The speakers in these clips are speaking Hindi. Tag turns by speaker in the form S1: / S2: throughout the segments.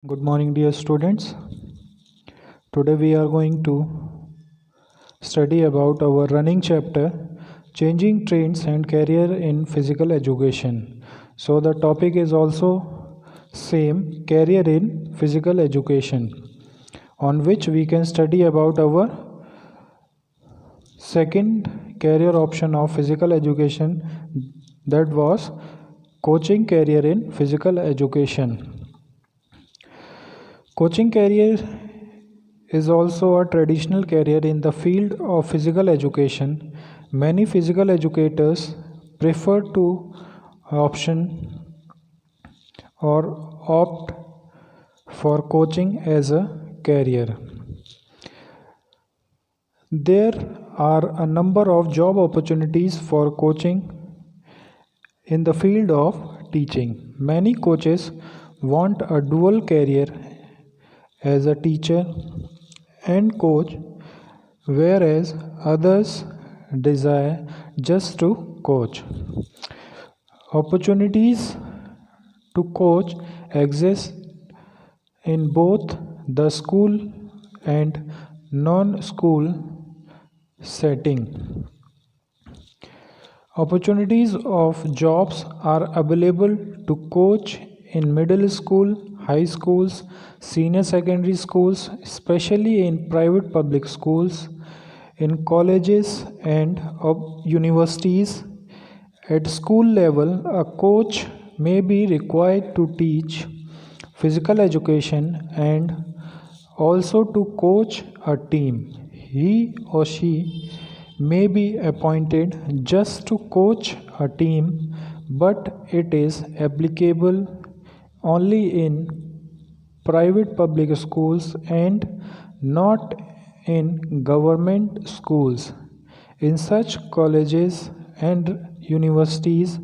S1: Good morning, dear students. Today we are going to study about our running chapter, Changing Trends and Career in Physical Education. So the topic is also same, Career in Physical Education, on which we can study about our second career option of physical education, that was coaching career in physical education. Coaching career is also a traditional career in the field of physical education. Many physical educators prefer to option or opt for coaching as a career. There are a number of job opportunities for coaching in the field of teaching. Many coaches want a dual career as a teacher and coach, whereas others desire just to coach. Opportunities to coach exist in both the school and non-school setting. Opportunities of jobs are available to coach in middle school, high schools, senior secondary schools, especially in private public schools, in colleges and universities. At school level, a coach may be required to teach physical education and also to coach a team. He or she may be appointed just to coach a team, but it is applicable only in private public schools and not in government schools. In such colleges and universities,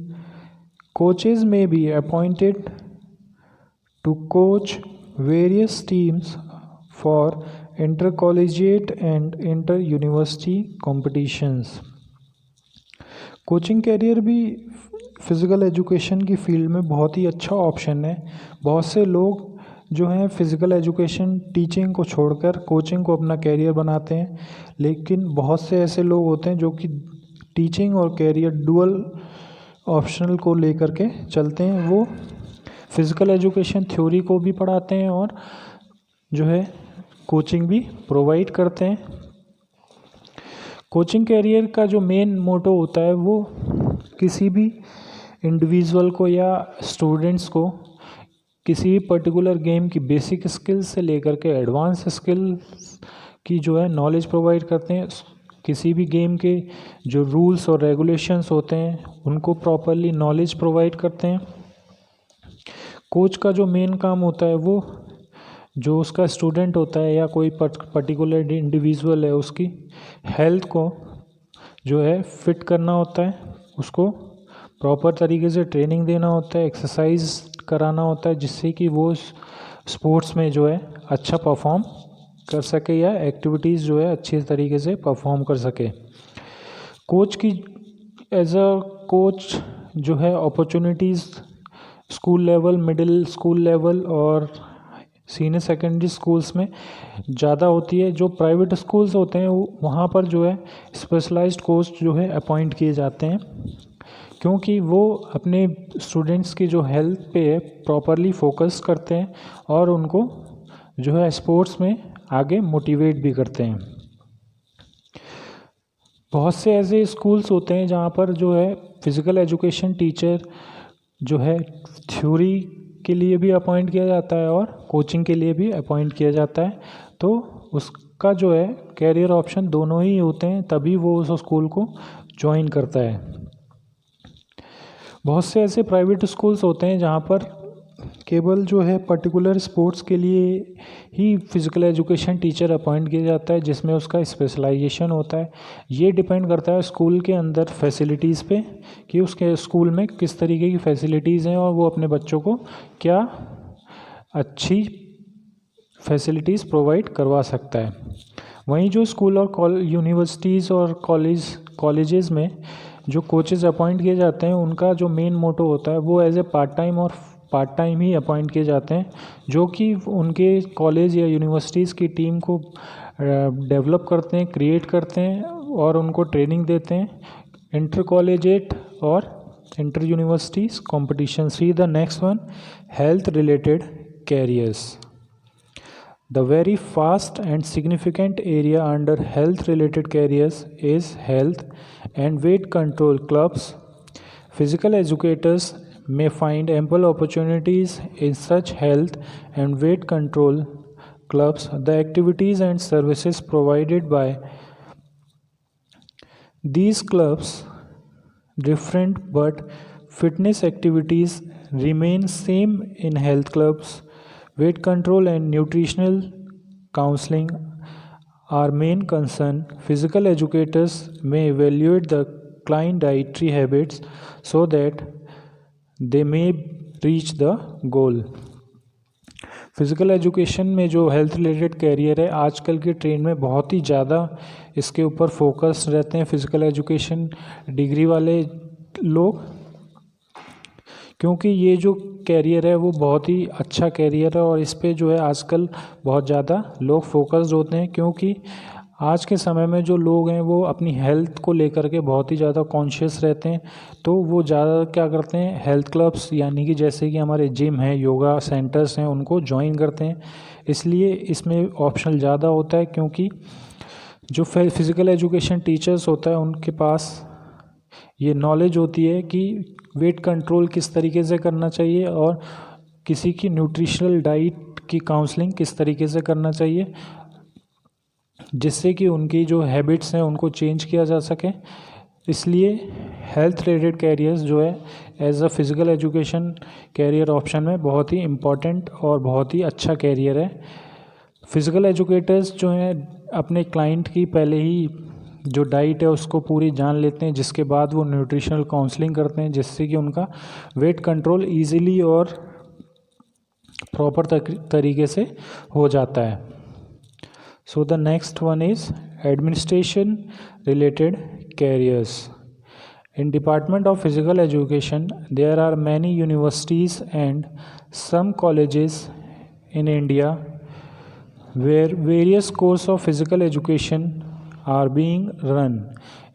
S1: coaches may be appointed to coach various teams for intercollegiate and inter-university competitions. Coaching career भी फिज़िकल एजुकेशन की फील्ड में बहुत ही अच्छा ऑप्शन है. बहुत से लोग जो हैं फिज़िकल एजुकेशन टीचिंग को छोड़कर कोचिंग को अपना कैरियर बनाते हैं, लेकिन बहुत से ऐसे लोग होते हैं जो कि टीचिंग और कैरियर डुअल ऑप्शनल को लेकर के चलते हैं. वो फिज़िकल एजुकेशन थ्योरी को भी पढ़ाते हैं और जो है कोचिंग भी प्रोवाइड करते हैं. कोचिंग कैरियर का जो मेन मोटो होता है वो किसी भी इंडिविजुअल को या स्टूडेंट्स को किसी भी पर्टिकुलर गेम की बेसिक स्किल्स से लेकर के एडवांस स्किल्स की जो है नॉलेज प्रोवाइड करते हैं. किसी भी गेम के जो रूल्स और रेगुलेशंस होते हैं उनको प्रॉपरली नॉलेज प्रोवाइड करते हैं. कोच का जो मेन काम होता है वो जो उसका स्टूडेंट होता है या कोई पर्टिकुलर इंडिविजुअल है उसकी हेल्थ को जो है फिट करना होता है, उसको प्रॉपर तरीके से ट्रेनिंग देना होता है, एक्सरसाइज कराना होता है, जिससे कि वो स्पोर्ट्स में जो है अच्छा परफॉर्म कर सके या एक्टिविटीज़ जो है अच्छे तरीके से परफॉर्म कर सके. कोच की एज अ कोच जो है opportunities school level, middle school level और सीनियर सेकेंडरी स्कूल्स में ज़्यादा होती है. जो प्राइवेट स्कूल्स होते हैं वहाँ पर जो है स्पेशलाइज्ड कोच जो है अपॉइंट किए जाते हैं, क्योंकि वो अपने स्टूडेंट्स की जो हेल्थ पे प्रॉपरली फोकस करते हैं और उनको जो है स्पोर्ट्स में आगे मोटिवेट भी करते हैं. बहुत से ऐसे स्कूल्स होते हैं जहाँ पर जो है फिज़िकल एजुकेशन टीचर जो है थ्योरी के लिए भी अपॉइंट किया जाता है और कोचिंग के लिए भी अपॉइंट किया जाता है. तो उसका जो है कैरियर ऑप्शन दोनों ही होते हैं, तभी वो उस स्कूल को ज्वाइन करता है. बहुत से ऐसे प्राइवेट स्कूल्स होते हैं जहाँ पर केवल जो है पर्टिकुलर स्पोर्ट्स के लिए ही फिज़िकल एजुकेशन टीचर अपॉइंट किया जाता है, जिसमें उसका स्पेशलाइजेशन होता है. ये डिपेंड करता है स्कूल के अंदर फैसिलिटीज़ पे कि उसके स्कूल में किस तरीके की फैसिलिटीज़ हैं और वो अपने बच्चों को क्या अच्छी फैसिलिटीज़ प्रोवाइड करवा सकता है. वहीं जो स्कूल और यूनिवर्सिटीज़ और कॉलेजेस में जो कोचेज़ अपॉइंट किए जाते हैं उनका जो मेन मोटो होता है वो एज ए पार्ट टाइम और पार्ट टाइम ही अपॉइंट किए जाते हैं, जो कि उनके कॉलेज या यूनिवर्सिटीज़ की टीम को डेवलप करते हैं, क्रिएट करते हैं और उनको ट्रेनिंग देते हैं. इंटर कॉलेजेट और inter universities competition. See the next one, health related careers. The very fast and significant area under health related careers is health and weight control clubs. Physical educators may find ample opportunities in such health and weight control clubs. The activities and services provided by these clubs different, but fitness activities remain same in health clubs. Weight control and nutritional counseling are main concern. Physical educators may evaluate the client dietary habits so that they may reach the goal. Physical education में जो हेल्थ रिलेटेड कैरियर है, आजकल के ट्रेंड में बहुत ही ज़्यादा इसके ऊपर फोकस रहते हैं फिज़िकल एजुकेशन डिग्री वाले लोग, क्योंकि ये जो कैरियर है वो बहुत ही अच्छा कैरियर है और इस पे जो है आजकल बहुत ज़्यादा लोग फोकस्ड होते हैं, क्योंकि आज के समय में जो लोग हैं वो अपनी हेल्थ को लेकर के बहुत ही ज़्यादा कॉन्शियस रहते हैं. तो वो ज़्यादा क्या करते हैं, हेल्थ क्लब्स यानी कि जैसे कि हमारे जिम है, योगा सेंटर्स हैं, उनको ज्वाइन करते हैं. इसलिए इसमें ऑप्शनल ज़्यादा होता है, क्योंकि जो फिज़िकल एजुकेशन टीचर्स होता है उनके पास ये नॉलेज होती है कि वेट कंट्रोल किस तरीके से करना चाहिए और किसी की न्यूट्रिशनल डाइट की काउंसलिंग किस तरीके से करना चाहिए, जिससे कि उनकी जो हैबिट्स हैं उनको चेंज किया जा सके. इसलिए हेल्थ रिलेटेड कैरियर्स जो है as a physical education career option में बहुत ही इम्पॉर्टेंट और बहुत ही अच्छा कैरियर है. फिज़िकल एजुकेटर्स जो हैं अपने क्लाइंट की पहले ही जो डाइट है उसको पूरी जान लेते हैं, जिसके बाद वो न्यूट्रिशनल काउंसलिंग करते हैं, जिससे कि उनका वेट कंट्रोल ईज़िली और प्रॉपर तरीके से हो जाता है. So the next one is administration related careers. In Department of Physical Education, there are many universities and some colleges in India where various courses of physical education are being run.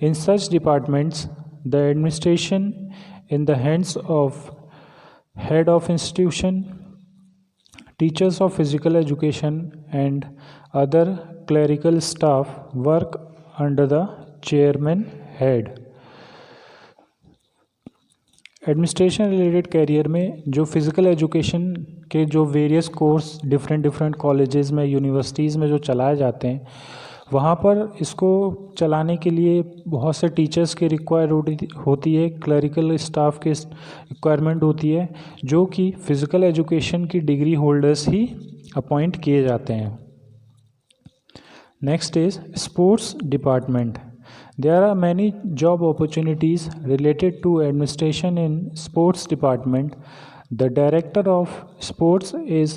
S1: In such departments, the administration in the hands of head of institution, teachers of physical education and other clerical staff work under the chairman head. Administration related career में जो फिज़िकल एजुकेशन के जो वेरियस कोर्स डिफरेंट कॉलेजेस में, यूनिवर्सिटीज़ में जो चलाए जाते हैं, वहाँ पर इसको चलाने के लिए बहुत से टीचर्स की रिक्वायर होती है, क्लरिकल स्टाफ की रिक्वायरमेंट होती है, जो कि फ़िज़िकल एजुकेशन की डिग्री होल्डर्स ही अपॉइंट किए जाते हैं. Next is sports department. There are many job opportunities related to administration in sports department. The director of sports is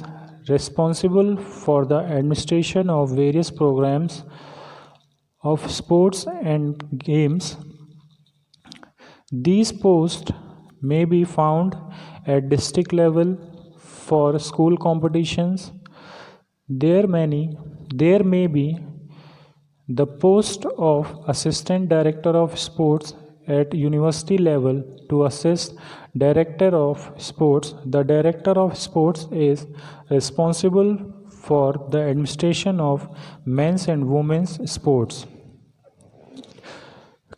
S1: responsible for the administration of various programs of sports and games. These posts may be found at district level for school competitions. There may be the post of assistant director of sports at university level to assist director of sports. The director of sports is responsible for the administration of men's and women's sports.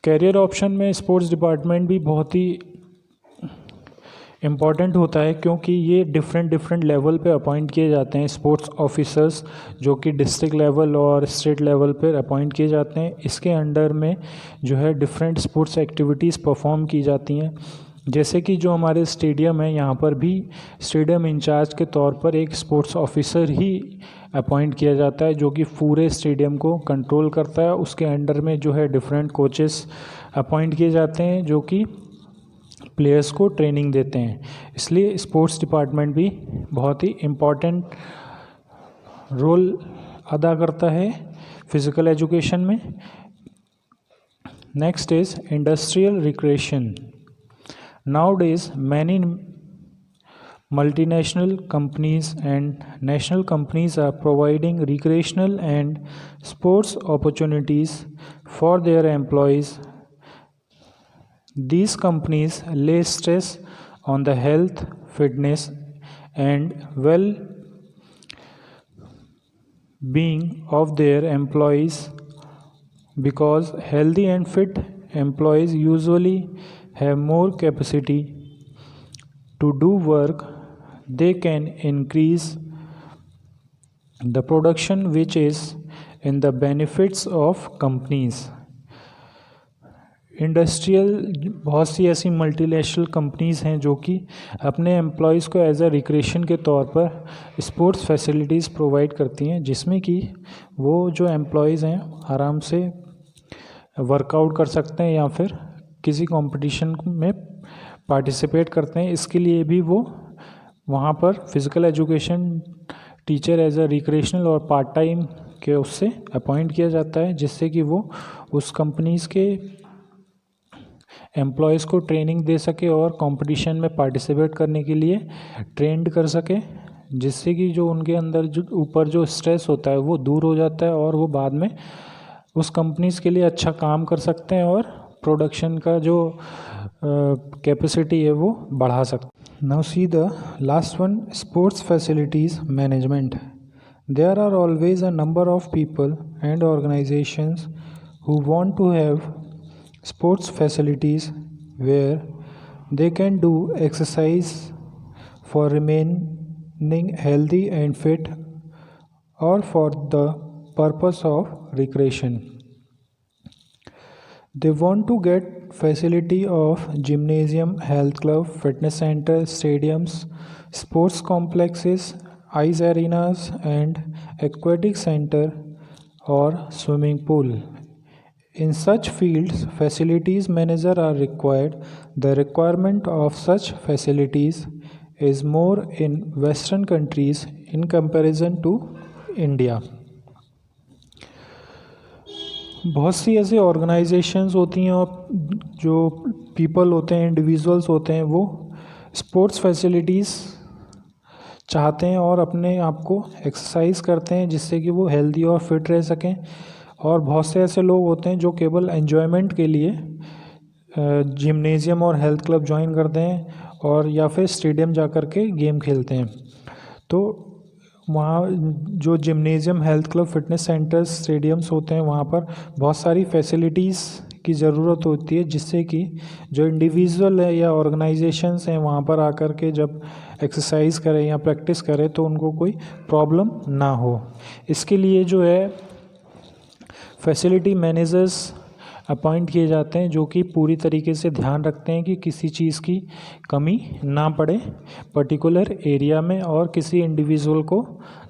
S1: Career option में स्पोर्ट्स डिपार्टमेंट भी बहुत ही इम्पॉर्टेंट होता है, क्योंकि ये डिफरेंट लेवल पे अपॉइंट किए जाते हैं स्पोर्ट्स ऑफिसर्स, जो कि डिस्ट्रिक्ट लेवल और स्टेट लेवल पर अपॉइंट किए जाते हैं. इसके अंडर में जो है डिफरेंट स्पोर्ट्स एक्टिविटीज़ परफॉर्म की जाती हैं. जैसे कि जो हमारे स्टेडियम है, यहाँ पर भी स्टेडियम इंचार्ज के तौर पर एक स्पोर्ट्स ऑफिसर ही अपॉइंट किया जाता है, जो कि पूरे स्टेडियम को कंट्रोल करता है. उसके अंडर में जो है डिफरेंट कोचेस अपॉइंट किए जाते हैं, जो कि प्लेयर्स को ट्रेनिंग देते हैं. इसलिए स्पोर्ट्स डिपार्टमेंट भी बहुत ही इम्पॉर्टेंट रोल अदा करता है फिज़िकल एजुकेशन में. Next is industrial recreation. Nowadays, many multinational companies and national companies are providing recreational and sports opportunities for their employees. These companies lay stress on the health, fitness, and well-being of their employees because healthy and fit employees usually have more capacity to do work. They can increase the production, which is in the benefits of companies. Industrial बहुत सी ऐसी मल्टीनेशनल कंपनीज़ हैं जो कि अपने एम्प्लॉयज़ को एज अ रिक्रिएशन के तौर पर स्पोर्ट्स फैसिलिटीज़ प्रोवाइड करती हैं, जिसमें कि वो जो एम्प्लॉयज़ हैं आराम से वर्कआउट कर सकते हैं या फिर किसी कंपटीशन में पार्टिसिपेट करते हैं। इसके लिए भी वो वहाँ पर physical education teacher as a recreational और पार्ट टाइम के उससे अपॉइंट किया जाता है, जिससे कि वो उस कंपनीज़ के एम्प्लॉयज़ को ट्रेनिंग दे सके और कंपटीशन में पार्टिसिपेट करने के लिए ट्रेंड कर सके, जिससे कि जो उनके अंदर जो ऊपर जो स्ट्रेस होता है वो दूर हो जाता है और वो बाद में उस कंपनीज़ के लिए अच्छा काम कर सकते हैं और प्रोडक्शन का जो कैपेसिटी है वो बढ़ा सकते हैं। Now see the last one, sports facilities management. There are always a number of people and organisations who want to have sports facilities where they can do exercise for remaining healthy and fit or for the purpose of recreation. They want to get facility of gymnasium, health club, fitness center, stadiums, sports complexes, ice arenas and aquatic center or swimming pool. In such fields, facilities manager are required. The requirement of such facilities is more in Western countries in comparison to India. बहुत सी ऐसी ऑर्गेनाइजेशंस होती हैं और जो पीपल होते हैं, इंडिविजुअल्स होते हैं, वो स्पोर्ट्स फैसिलिटीज़ चाहते हैं और अपने आप को एक्सरसाइज करते हैं जिससे कि वो हेल्दी और फिट रह सकें। और बहुत से ऐसे लोग होते हैं जो केवल एन्जॉयमेंट के लिए जिम्नेज़ियम और हेल्थ क्लब ज्वाइन करते हैं और या फिर स्टेडियम जा कर के गेम खेलते हैं। तो वहाँ जो gymnasium, health club, fitness centres, stadiums होते हैं, वहाँ पर बहुत सारी फैसिलिटीज़ की ज़रूरत होती है, जिससे कि जो इंडिविजुअल है या ऑर्गेनाइजेशंस हैं वहाँ पर आकर के जब एक्सरसाइज करें या प्रैक्टिस करें तो उनको कोई प्रॉब्लम ना हो। इसके लिए जो है फैसिलिटी मैनेजर्स अपॉइंट किए जाते हैं जो कि पूरी तरीके से ध्यान रखते हैं कि किसी चीज़ की कमी ना पड़े पर्टिकुलर एरिया में और किसी इंडिविजुअल को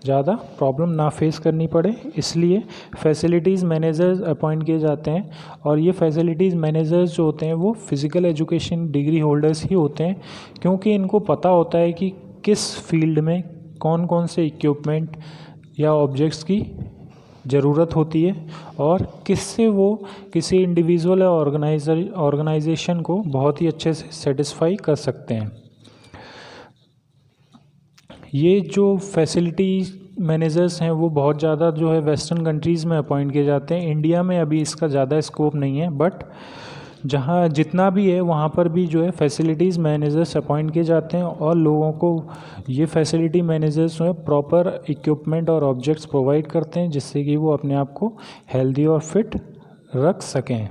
S1: ज़्यादा प्रॉब्लम ना फेस करनी पड़े। इसलिए फैसिलिटीज़ मैनेजर्स अपॉइंट किए जाते हैं और ये फैसिलिटीज़ मैनेजर्स जो होते हैं वो फ़िज़िकल एजुकेशन डिग्री होल्डर्स ही होते हैं, क्योंकि इनको पता होता है कि किस फील्ड में कौन कौन से इक्विपमेंट या ऑब्जेक्ट्स की ज़रूरत होती है और किससे वो किसी इंडिविजुअल या ऑर्गेनाइजेशन को बहुत ही अच्छे से सेटिस्फाई कर सकते हैं। ये जो फैसिलिटी मैनेजर्स हैं वो बहुत ज़्यादा जो है वेस्टर्न कंट्रीज़ में अपॉइंट किए जाते हैं। इंडिया में अभी इसका ज़्यादा स्कोप नहीं है, बट जहाँ जितना भी है वहाँ पर भी जो है फैसिलिटीज़ मैनेजर्स अपॉइंट किए जाते हैं और लोगों को ये फैसिलिटी मैनेजर्स जो है प्रॉपर इक्विपमेंट और ऑब्जेक्ट्स प्रोवाइड करते हैं जिससे कि वो अपने आप को हेल्दी और फिट रख सकें।